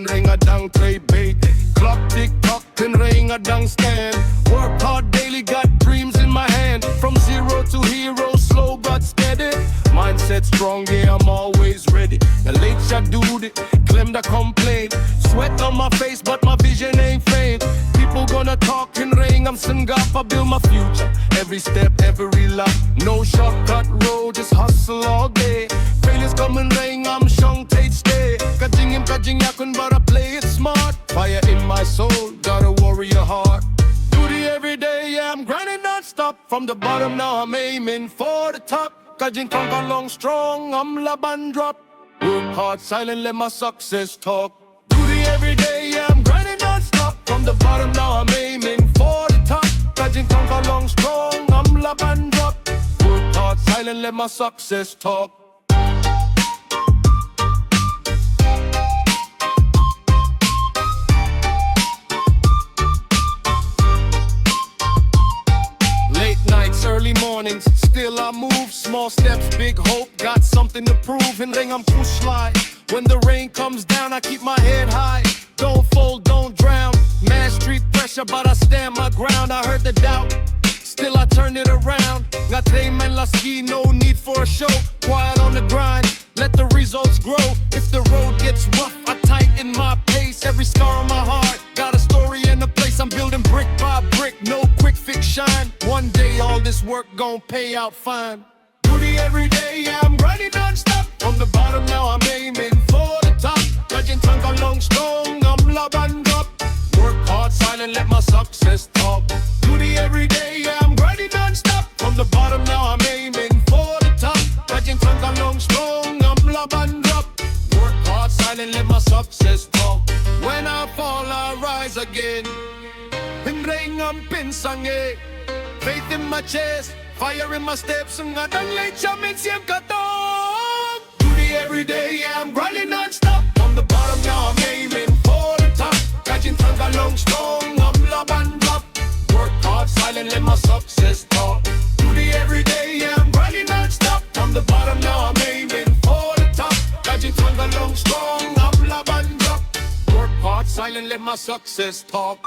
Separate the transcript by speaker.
Speaker 1: ring a dang play bait. Clock tick tock, ring a dang stand. Work hard daily, got dreams in my hand. From zero to hero, slow but steady. Mindset strong, yeah, I'm always ready. The late shot do it, claim the complaint. Sweat on my face, but my vision ain't faint. People gonna talk in ring, I'm Singapore, build my future. Every step, every lap, no shortcut road, just hustle all day. Failures come in ring, I'm Shong Tate stay. Kajing yakun, but I play it smart. Fire in my soul, got a warrior heart. Duty every day, yeah, I'm grinding non-stop. From the bottom, now I'm aiming for the top. Kajing conquer long, strong, I'm laban drop. Work hard, silent, let my success talk. Duty every day, yeah, I'm grinding non-stop. From the bottom, now I'm aiming for the top. Kajing conquer long, strong, I'm laban drop. Work hard, silent, let my success talk. Early mornings, still I move. Small steps, big hope, got something to prove. In ring I'm slide. When the rain comes down, I keep my head high. Don't fold, don't drown. Mad street pressure, but I stand my ground. I heard the doubt, still I turn it around. Ngate man la ski, no need for a show. Quiet on the grind, let the results grow. If the road gets rough, I tighten my pace. Every scar on my heart, got a story in a place. I'm building brick by brick, no quick fix shine. One day all this work gon' pay out fine. Duty every day, yeah, I'm grinding non-stop. From the bottom now I'm aiming for the top. Judging tongue on long strong, I'm laban drop. Work hard, silent, let my success talk. Duty every day, yeah, I'm grinding non-stop. From the bottom now I'm aiming for the top. Judging tongue on long strong, I'm laban drop. Work hard, silent, let my success talk. When I fall, I rise again. Ring I'm pinsange. Faith in my chest, fire in my steps. Nga dang late shamin siyang katong. Duty every day, yeah, I'm grinding non-stop. From the bottom now I'm aiming for the top. Kajin tangga long strong, I'm laban drop. Work hard, silent, let my success talk. Duty every day, yeah, I'm grinding non-stop. From the bottom now I'm aiming for the top. Kajin tangga long strong, I'm laban drop. Work hard, silent, let my success talk.